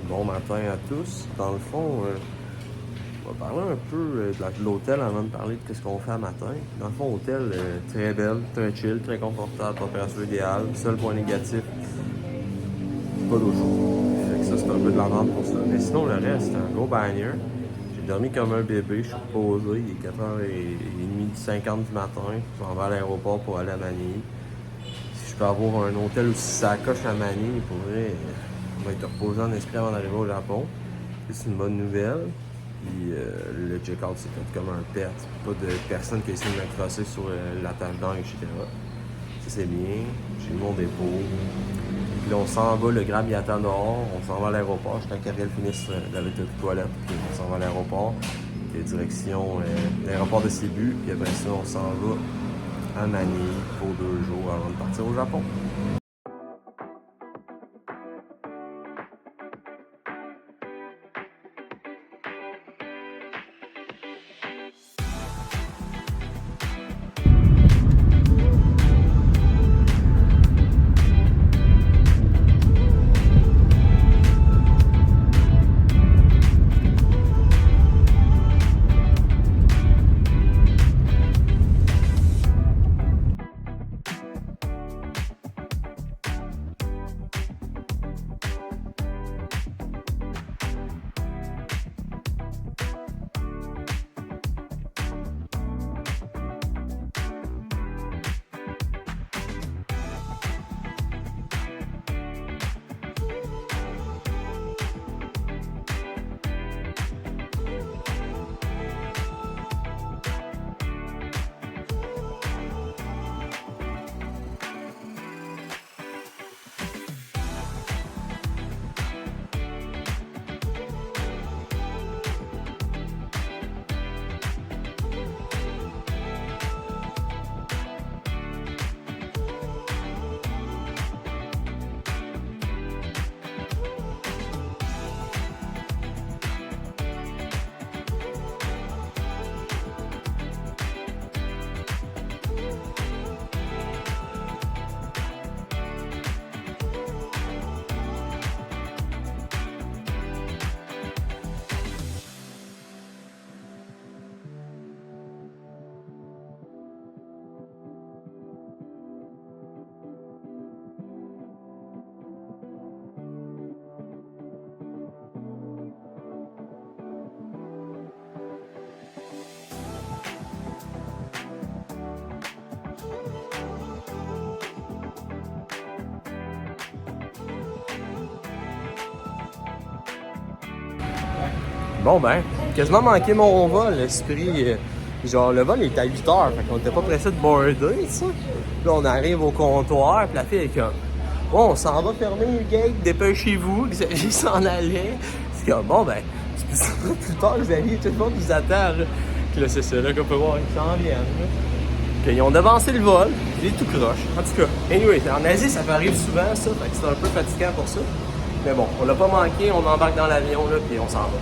Bon matin à tous. Dans le fond, on va parler un peu de l'hôtel avant de parler de ce qu'on fait à matin. Dans le fond, hôtel très belle, très chill, très confortable, température idéale. Seul point négatif, pas d'eau chaude. Fait que ça, c'est un peu de la vente pour ça. Mais sinon, le reste, c'est un gros banger. J'ai dormi comme un bébé, je suis reposé. Il est 4h30, 50 du matin. Je m'en vais à l'aéroport pour aller à Manille. Si je peux avoir un hôtel aussi ça coche à Manille, pour vrai, on va être reposé en esprit avant d'arriver au Japon. C'est une bonne nouvelle. Puis le check-out, c'est comme un pet. Pas de personne qui a essayé de m'accrocher sur la table d'angle, etc. Ça, c'est bien. J'ai mis mon dépôt. Puis là, on s'en va, le Grab, il attend dehors. On s'en va à l'aéroport. Je temps qu'Ariel finisse avec la toilette. Puis on s'en va à l'aéroport. Puis direction l'aéroport de Cebu. Puis après ça, on s'en va à Manille pour 2 jours avant de partir au Japon. Bon ben, quasiment manqué mon vol, l'esprit. Genre le vol était à 8h, fait qu'on était pas pressé de border, tu sais. Là on arrive au comptoir, puis la fille est comme bon, on s'en va fermer le gate, dépêchez-vous, Xavier s'en allait. C'est comme bon ben, tu peux sortir plus tard, Xavier, tout le monde nous attend là. Puis là c'est ça là qu'on peut voir qu'ils s'en viennent. Là. Puis ils ont devancé le vol, j'ai tout croche. En tout cas, anyway, en Asie ça arrive souvent ça, fait que c'est un peu fatigant pour ça. Mais bon, on l'a pas manqué, on embarque dans l'avion là, puis on s'en va.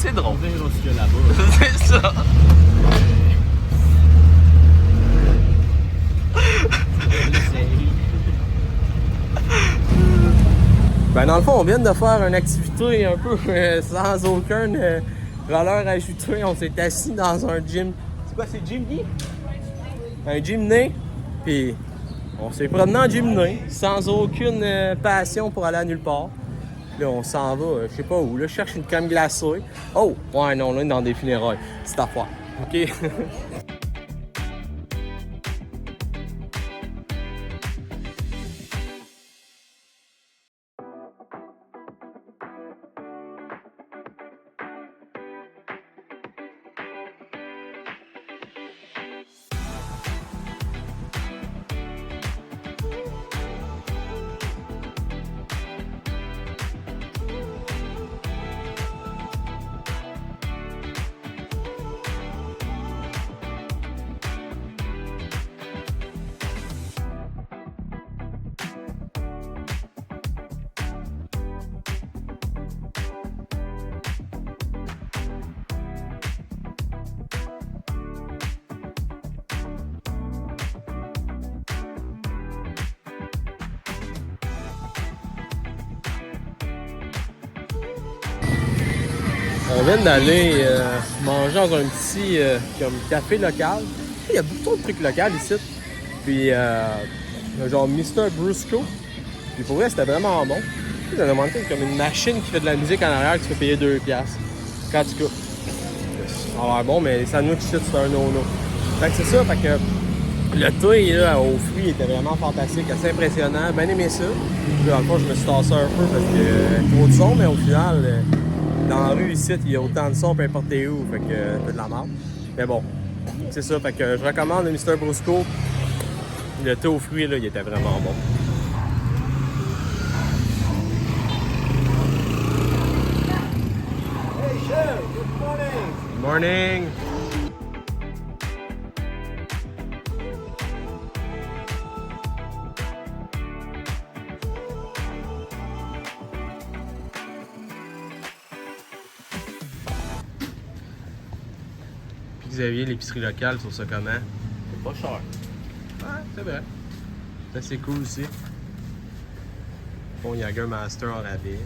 C'est drôle. C'est ça. Ben dans le fond, on vient de faire une activité un peu sans aucune valeur ajoutée. On s'est assis dans un gym. C'est quoi, c'est Gymney? Un gymney. Puis on s'est promené en gymney sans aucune passion pour aller à nulle part. Là, on s'en va, je sais pas où. Là, je cherche une crème glacée. Oh! Ouais, non, là, on est dans des funérailles. C'est affaire. OK? On vient d'aller manger dans un petit comme café local. Il y a beaucoup de trucs locaux ici. Puis genre Mr. Brusco. Puis pour vrai, c'était vraiment bon. J'ai demandé comme une machine qui fait de la musique en arrière que tu peux payer 2$. Quand tu coupes. Ça a l'air bon, mais les sandwichs ici, c'est un no-no. Fait que c'est ça, fait que le thé là, aux fruits était vraiment fantastique, assez impressionnant. Bien aimé ça. Puis dans le fond, je me suis tassé un peu parce que trop de son, mais au final, dans la rue ici, il y a autant de son, peu importe où, fait que c'est de la merde. Mais bon, c'est ça, fait que je recommande le Mr. Brusco. Le thé aux fruits, là, il était vraiment bon. Hey, chef, good morning. Good morning! Puis Xavier, l'épicerie locale, sur ça comment? C'est pas cher. Ouais, c'est vrai. C'est assez cool aussi. Bon, Jägermeister en rabais.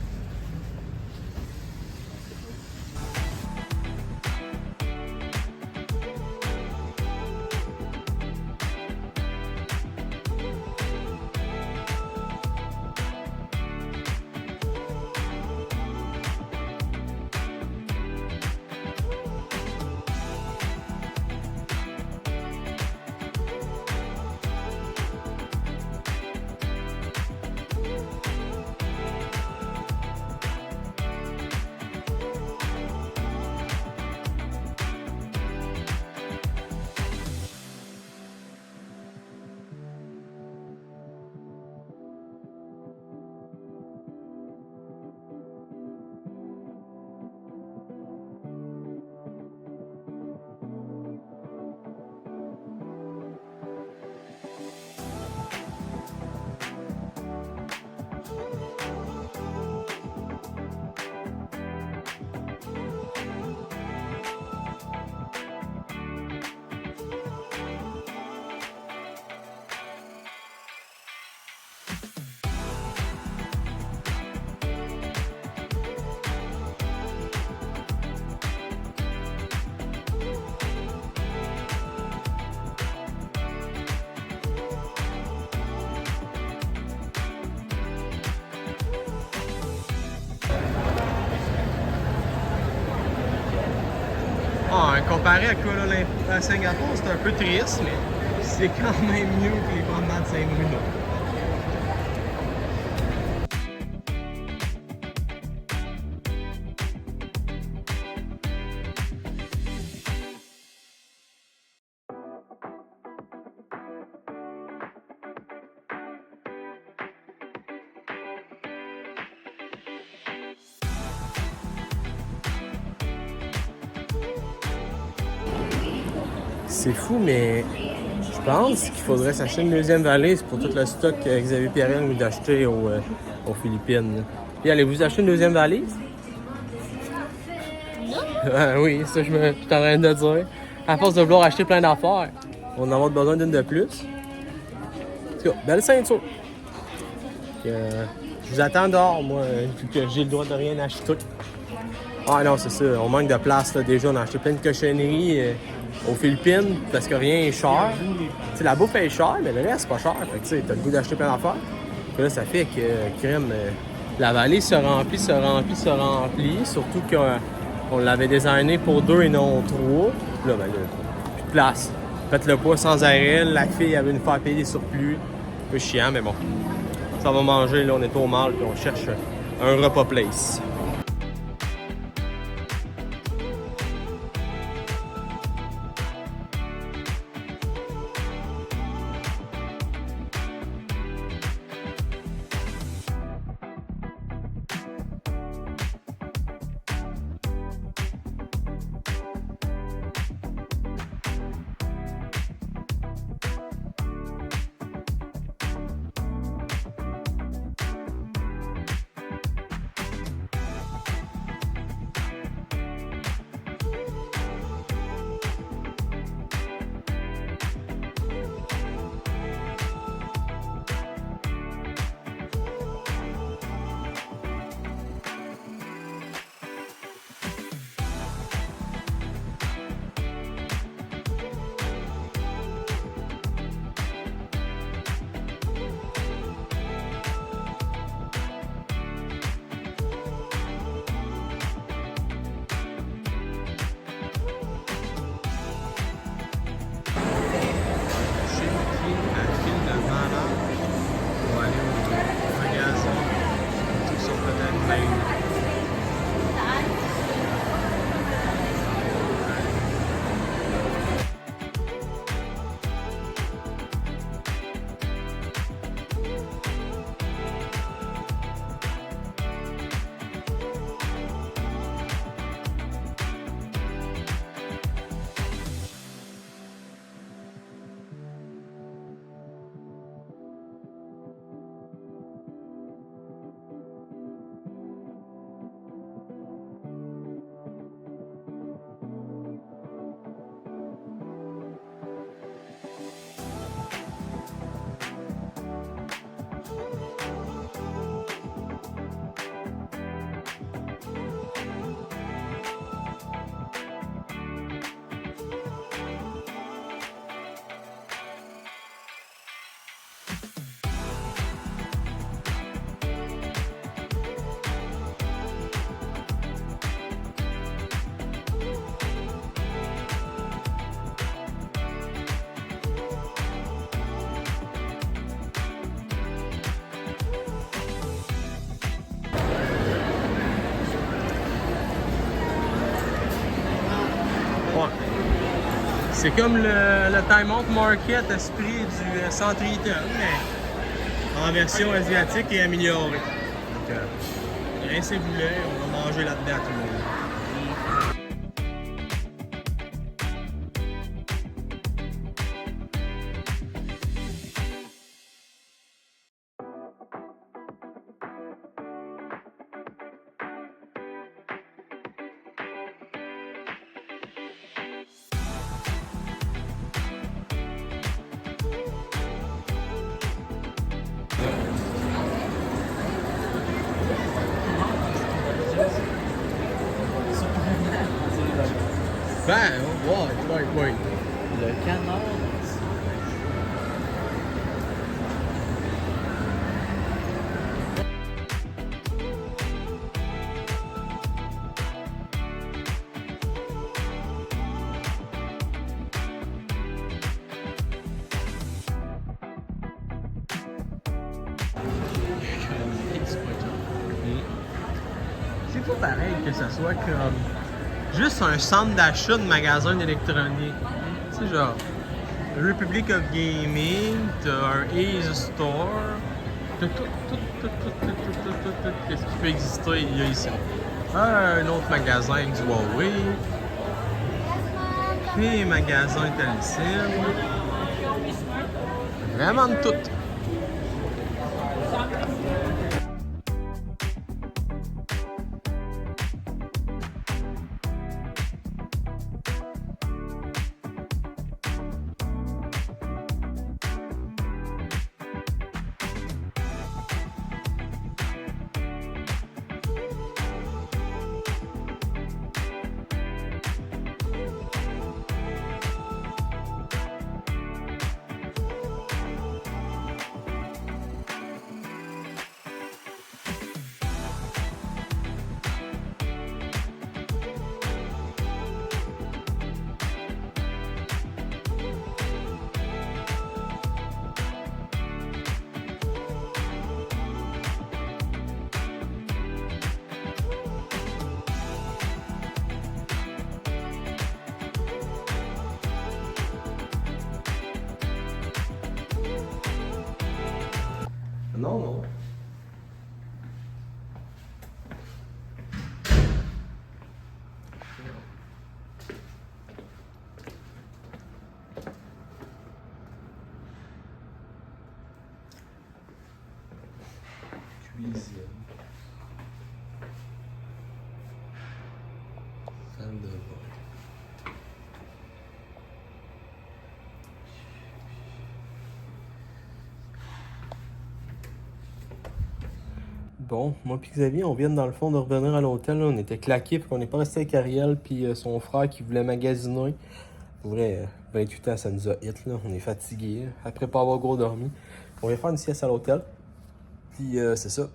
Ah, comparé à Kuala Lumpur, à Singapour, c'est un peu triste, mais c'est quand même mieux que les promenades Saint-Bruno. C'est fou, mais je pense qu'il faudrait s'acheter une deuxième valise pour tout le stock que Xavier Pierrel nous a acheté aux Philippines. Là. Puis allez-vous acheter une deuxième valise? Non! Ah, oui, ça je suis en train de dire. À force de vouloir acheter plein d'affaires, on en a besoin d'une de plus. En tout cas, belle ceinture. Je vous attends dehors, moi, vu que j'ai le droit de rien acheter. Ah non, c'est ça, on manque de place là, déjà. On a acheté plein de cochonneries aux Philippines parce que rien est cher. T'sais, la bouffe est chère, mais le reste, c'est pas cher. Fait que t'as le goût d'acheter plein d'affaires. Puis là, ça fait que crème, la valise se remplit. Surtout qu'on l'avait designé pour 2 et non 3. Puis là, ben là, plus de place. Faites le poids sans arrêt. La fille avait une fois à payer des surplus. Un peu chiant, mais bon. Ça va manger, là, on est au mal, puis on cherche un repas place. C'est comme le Time Out Market esprit du Centre Eaton, mais en version asiatique et améliorée. Donc, rincez-vous l'œil, on va manger là-dedans tout le monde. fou pareil que ce soit comme juste un centre d'achat de magasin d'électronique. Tu sais, genre, Republic of Gaming, t'as un Ace Store, t'as tout, qu'est-ce qui peut exister, il y a ici. Un autre magasin du Huawei, puis magasin Telcel. Vraiment de tout. Non, non. Cuisine. Salle de bain. Bon, moi puis Xavier, on vient dans le fond de revenir à l'hôtel. On était claqués, puis on n'est pas resté avec Ariel puis son frère qui voulait magasiner. Pour vrai, 28 ans, ça nous a hit, là. On est fatigués, après pas avoir gros dormi. On vient faire une sieste à l'hôtel. Puis c'est ça.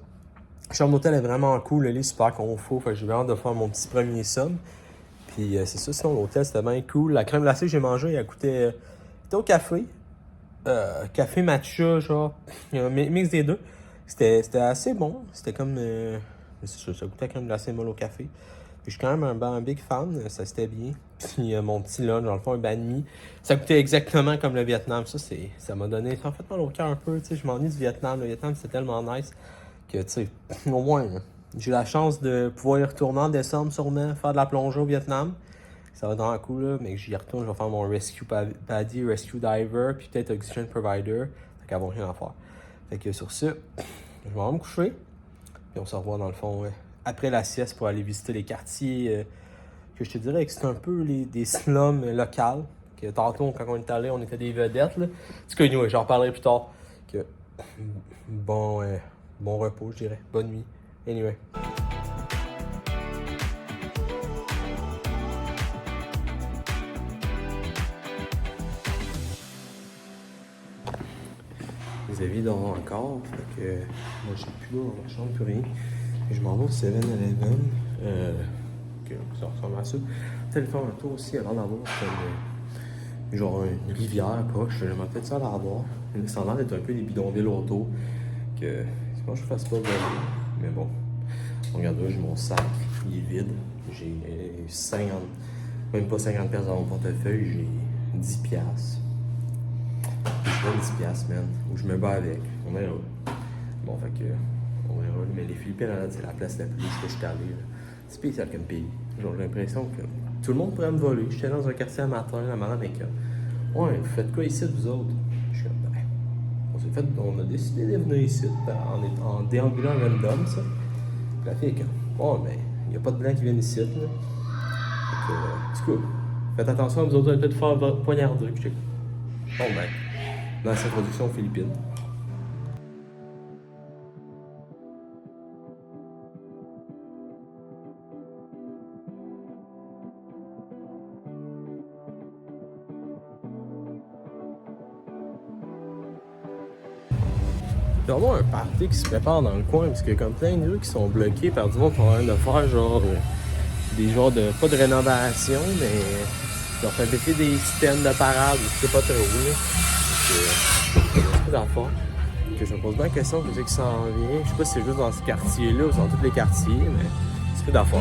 La chambre d'hôtel est vraiment cool, le lit est super confort. Fait que j'ai vraiment hâte de faire mon petit premier somme. Puis c'est ça, sinon l'hôtel c'était bien cool. La crème glacée que j'ai mangée, elle coûtait. C'était au café. Café matcha, genre. Un mix des deux. C'était assez bon. C'était comme. C'est ça, ça goûtait la crème glacée molle au café. Puis je suis quand même un big fan. Ça c'était bien. Puis mon petit lunch, dans le fond, un banh mi. Ça goûtait exactement comme le Vietnam. Ça m'a donné. Ça en fait mal au cœur un peu. Tu sais, je m'ennuie du Vietnam. Le Vietnam, c'est tellement nice que, tu sais, au moins, j'ai la chance de pouvoir y retourner en décembre, sûrement, faire de la plongée au Vietnam. Ça va être vraiment cool, là. Mais que j'y retourne, je vais faire mon Rescue Paddy, Rescue Diver, puis peut-être Oxygen Provider. Fait qu'elles vont rien à faire. Fait que sur ce, je vais me coucher. Puis on se revoit dans le fond après la sieste pour aller visiter les quartiers que je te dirais que c'est un peu des slums locales. Que tantôt, quand on est allé, on était des vedettes. Là. En tout cas, anyway, j'en reparlerai plus tard. Que, bon repos, je dirais. Bonne nuit. Anyway. Les avis dort encore, fait que moi j'ai plus d'eau dans ma chambre, plus rien. Et je m'en vais au 7-Eleven, que ça ressemble à ça. Peut-être faire un tour aussi avant d'avoir comme genre une rivière proche, j'aimerais peut-être ça l'avoir. Ça a l'air d'être un peu des bidonvilles autour, que je pense que je fasse pas voler, mais bon. Regardez, j'ai mon sac, il est vide. J'ai 50, même pas 50$ dans mon portefeuille, j'ai 10$. Je donne 10$, man. Ou je me bats avec. On verra. Bon, fait que. On verra. Mais les Philippines, c'est la place la plus riche que je suis allé. C'est spécial comme pays. Genre, j'ai l'impression que tout le monde pourrait me voler. J'étais dans un quartier à matin, la madame est comme. Ouais, vous faites quoi ici, vous autres? Je suis comme, ben. On a décidé de venir ici en déambulant random, ça. Puis la fille est comme, bon, ben, il n'y a pas de blancs qui viennent ici, là. Fait que, c'est cool. Faites attention, vous autres, vous allez peut-être faire votre poignarder. Puis j'étais comme, bon, ben. Dans cette production aux Philippines. Il doit y avoir un party qui se prépare dans le coin, parce qu'il y a comme plein de rues qui sont bloquées par du monde qui ont rien de faire, genre des genres de. Pas de rénovation, mais ils ont fait péter des systèmes de parade, je sais pas trop où, là. C'est beaucoup d'affaires. Que je me pose bien la question, que c'est qui s'en vient. Je sais pas si c'est juste dans ce quartier-là ou dans tous les quartiers, mais c'est C'est d'affaires.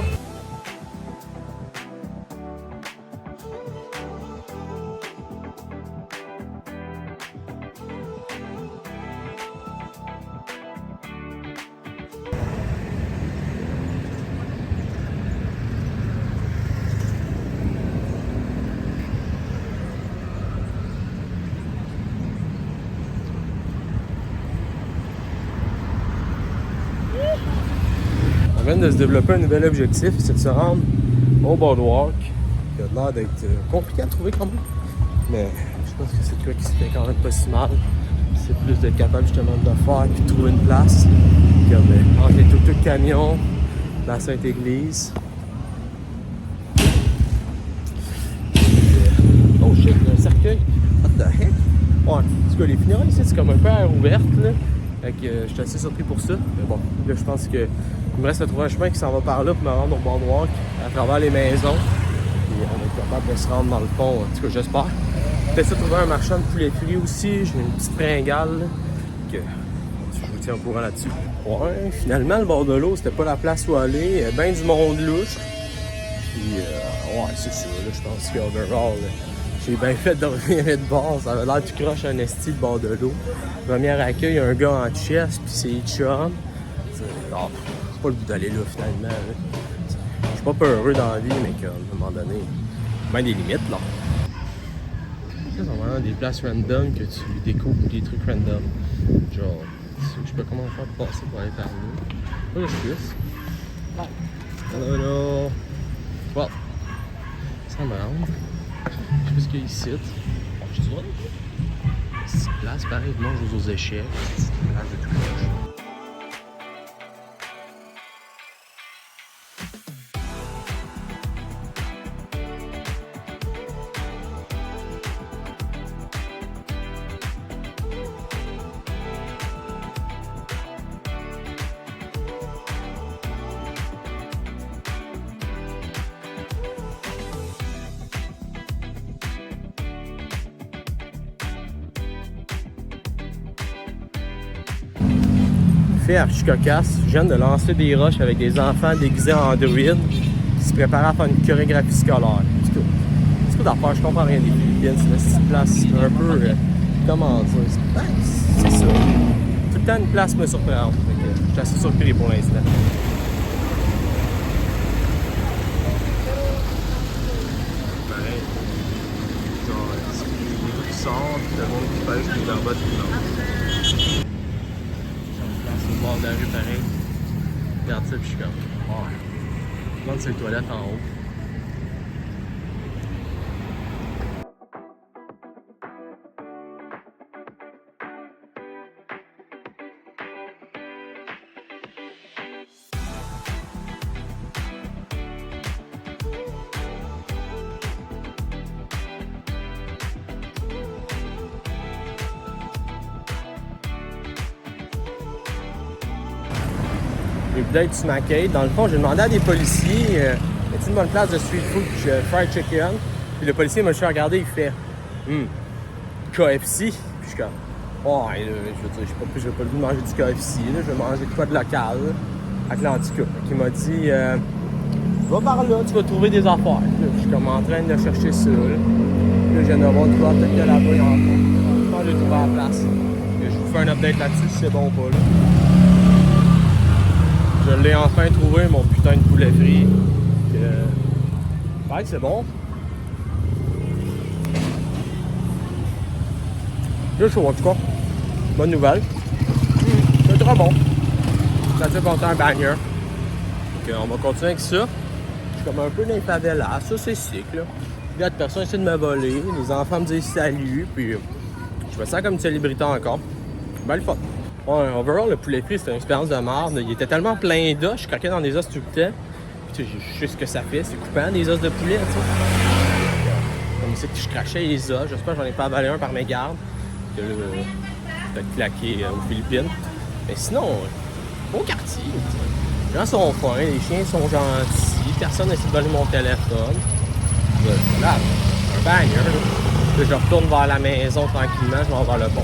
On vient de se développer un nouvel objectif, c'est de se rendre au boardwalk, qui a l'air d'être compliqué à trouver quand même. Mais je pense que c'est toi qui se fait quand même pas si mal. C'est plus d'être capable justement de le faire puis de trouver une place. Comme entre les tuk-tuk camions, la Sainte-Église. Oh shit, il y a un cercueil. What the heck? Ouais, en tout cas, les funérailles ici, c'est comme un peu à air ouverte là. Fait que je suis assez surpris pour ça. Mais bon, là je pense que il me reste à trouver un chemin qui s'en va par là pour me rendre au boardwalk à travers les maisons. Et on est capable de se rendre dans le pont, en tout cas j'espère. Peut-être ça trouver un marchand de poulet frit aussi. J'ai une petite fringale là, que je vous tiens au courant là-dessus. Ouais, finalement le bord de l'eau, c'était pas la place où aller. Ben du monde louche. Puis ouais, c'est ça. Là, je pense qu'overall, j'ai bien fait de revenir de bord. Ça avait l'air tout croche un esti de bord de l'eau. Premier accueil, il y a un gars en chest, puis c'est chum. Oh, j'ai pas le goût d'aller là finalement. Là. Je suis pas peureux dans la vie, mais qu'à un moment donné, ben des limites là. Ça, c'est vraiment des places random que tu découvres des trucs random. Genre, je sais pas comment faire pour passer pour aller par là. Pas que je puisse. Hello. Well, ça me rend. Je sais pas ce qu'il y a ici. Je dis, c'est une place pareil, moi je joue aux échecs. C'est une place de tout croche. Fait archi cocasse, je viens de lancer des roches avec des enfants déguisés en druides qui se préparaient à faire une chorégraphie scolaire. C'est tout d'affaires, je comprends rien des Philippines, c'est une place un peu, comment dire, c'est ça. Tout le temps une place me surprend, je suis assez surpris pour l'instant. Pareil, genre, les gars qui sortent, le monde qui pêche, puis en bas tout le monde. Au bord de la rue pareil. Regarde ça puis je suis comme. Oh. Je me demande si c'est les toilettes en haut. Et peut-être du McCade. Dans le fond, j'ai demandé à des policiers y a-t-il une bonne place de street food fried chicken? Puis le policier m'a juste regardé, il fait KFC. Puis je suis comme ouais, je veux dire, j'ai pas le goût de manger du KFC, là, je vais manger de quoi de local, Atlantica. Il m'a dit va par là, tu vas trouver des affaires. Là, je suis comme en train de chercher ça. Là, je viens de voir peut-être que là-bas, il y a encore. Je vais trouver à la place. Là, je vous fais un update là-dessus si c'est bon ou pas. Là. Je l'ai enfin trouvé, mon putain de poulet frit. Ouais, c'est bon. J'ai chaud en tout cas. Bonne nouvelle. C'est très bon. Ça fait longtemps un banger. Donc, on va continuer avec ça. Je suis comme un peu dans les favelas. Ça, c'est sick, là. Là, personne essaie de me voler. Les enfants me disent salut. Puis, je me sens comme une célébrité encore. Belle fun. Ouais, overall, le poulet frit, c'était une expérience de merde. Il était tellement plein d'os, je craquais dans des os tout le temps. Puis, je sais ce que ça fait, c'est coupant des os de poulet, tu sais. Comme ça, je crachais les os. J'espère que j'en ai pas avalé un par mégarde. Que là, peut-être claqué aux Philippines. Mais sinon, beau quartier, tu sais. Les gens sont fins, les chiens sont gentils, personne n'essaie de voler mon téléphone. Là, un banger, là. Là, je retourne vers la maison tranquillement, je vais vers le pont.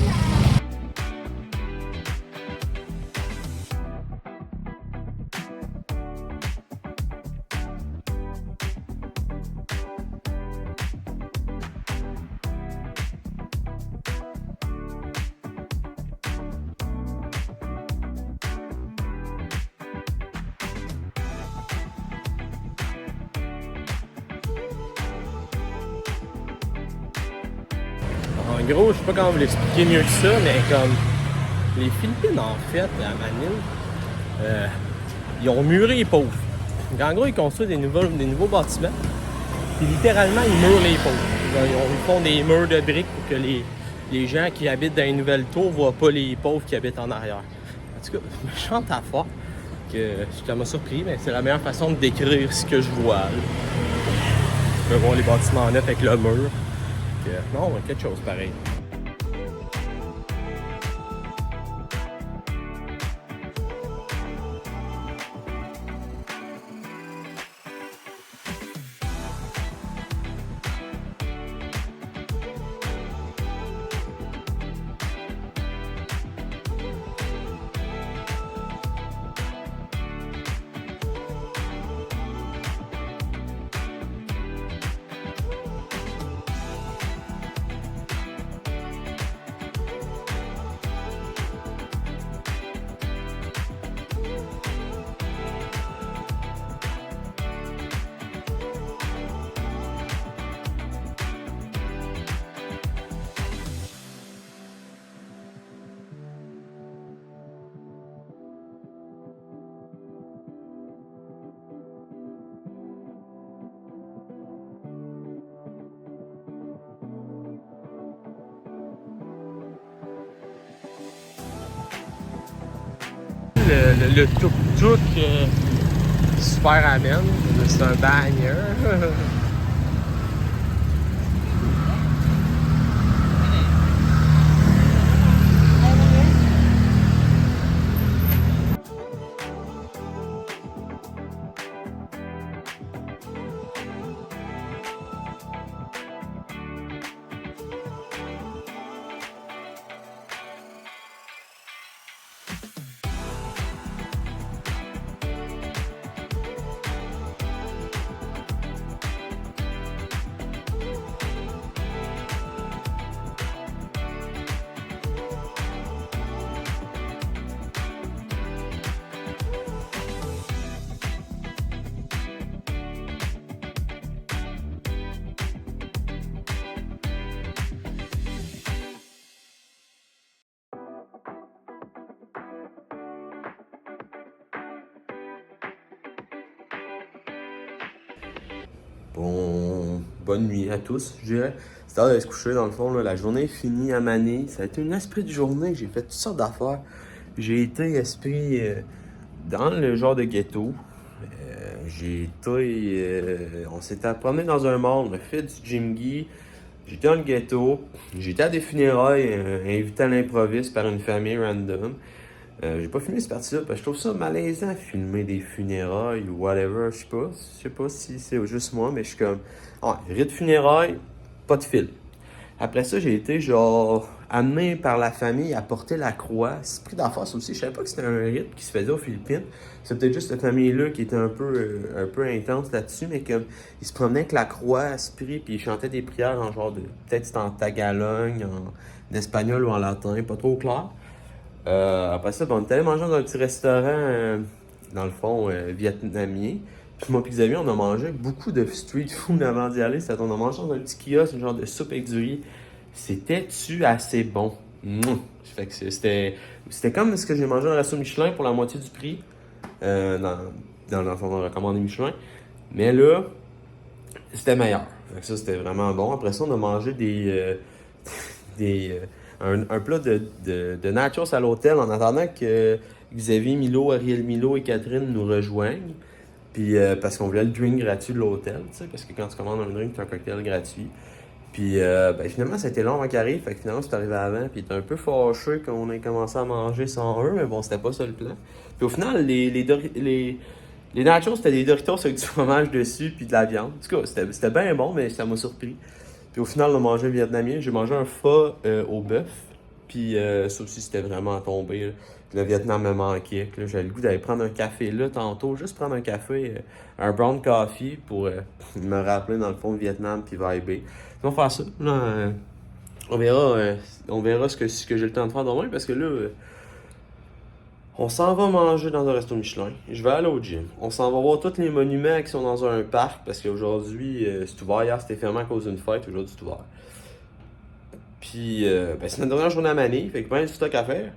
En gros, je sais pas comment vous l'expliquer mieux que ça, mais comme les Philippines, en fait, à Manille, ils ont muré les pauvres. Donc, en gros, ils construisent des nouveaux bâtiments. Puis littéralement, ils murent les pauvres. Ils font des murs de briques pour que les gens qui habitent dans les nouvelles tours ne voient pas les pauvres qui habitent en arrière. En tout cas, méchante affaire que ça m'a surpris, mais c'est la meilleure façon de décrire ce que je vois. Là. Je peux voir les bâtiments neufs avec le mur. Non, quelque chose pareil. Le tuk-tuk super amène. C'est un banger. Bonne nuit à tous, je dirais. C'est l'heure de se coucher dans le fond. Là. La journée est finie à Manille. Ça a été une esprit de journée. J'ai fait toutes sortes d'affaires. J'ai été esprit dans le genre de ghetto. On s'était promené dans un mall. On a fait du Jimmy. J'étais dans le ghetto. J'étais à des funérailles invité à l'improviste par une famille random. J'ai pas filmé cette partie-là parce que je trouve ça malaisant filmer des funérailles ou whatever, je sais pas si c'est juste moi, mais je suis comme, rite funérailles, pas de fil. Après ça, j'ai été genre amené par la famille à porter la croix. C'est pris d'affaire ça aussi, je savais pas que c'était un rite qui se faisait aux Philippines. C'est peut-être juste cette famille-là qui était un peu intense là-dessus, mais comme ils se promenaient avec la croix à ce prix, puis ils chantaient des prières en genre de, peut-être c'était en tagalog, en espagnol ou en latin, pas trop clair. Après ça, on était allé manger dans un petit restaurant, dans le fond, vietnamien. Puis moi et Xavier, on a mangé beaucoup de street food avant d'y aller. On a mangé dans un petit kiosque, un genre de soupe avec du riz. C'était-tu assez bon? Fait que c'était comme ce que j'ai mangé dans un resto Michelin pour la moitié du prix. Dans le fond, on a recommandé Michelin. Mais là, c'était meilleur. Fait que ça, c'était vraiment bon. Après ça, on a mangé un plat de nachos à l'hôtel en attendant que Xavier Milo, Ariel Milo et Catherine nous rejoignent. Puis parce qu'on voulait le drink gratuit de l'hôtel, tu sais, parce que quand tu commandes un drink, tu as un cocktail gratuit. Puis finalement, ça a été long avant qu'ils arrivent, fait que finalement, c'est arrivé avant. Puis il était un peu fâché qu'on ait commencé à manger sans eux, mais bon, c'était pas ça le plan. Puis au final, les nachos, c'était des Doritos avec du fromage dessus, puis de la viande. En tout cas, c'était bien bon, mais ça m'a surpris. Puis au final, on a mangé un vietnamien. J'ai mangé un pho au bœuf. Puis ça aussi, c'était vraiment tombé. Là. Le Vietnam me manquait. J'avais le goût d'aller prendre un café là tantôt. Juste prendre un café, un brown coffee pour me rappeler dans le fond le Vietnam puis vibrer. On va faire ça. Là, on verra ce que j'ai le temps de faire demain parce que là, on s'en va manger dans un resto Michelin. Je vais aller au gym. On s'en va voir tous les monuments qui sont dans un parc parce qu'aujourd'hui, c'est ouvert. Hier, c'était fermé à cause d'une fête. Aujourd'hui, c'est ouvert. Puis, c'est notre dernière journée à Manille, fait que plein de stock à faire.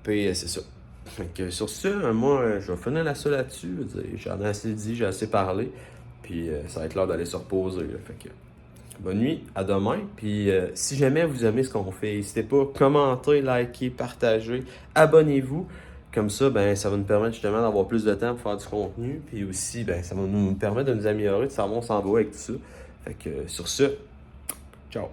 Puis, c'est ça. Fait que sur ça, moi, je vais finir la ça là-dessus. J'en ai assez dit, j'ai assez parlé. Puis, ça va être l'heure d'aller se reposer. Là. Fait que, bonne nuit, à demain. Puis, si jamais vous aimez ce qu'on fait, n'hésitez pas à commenter, liker, partager, abonnez-vous. Comme ça, ça va nous permettre justement d'avoir plus de temps pour faire du contenu. Puis aussi, ça va nous permettre de nous améliorer, de savoir où on s'en va avec tout ça. Fait que sur ce, ciao!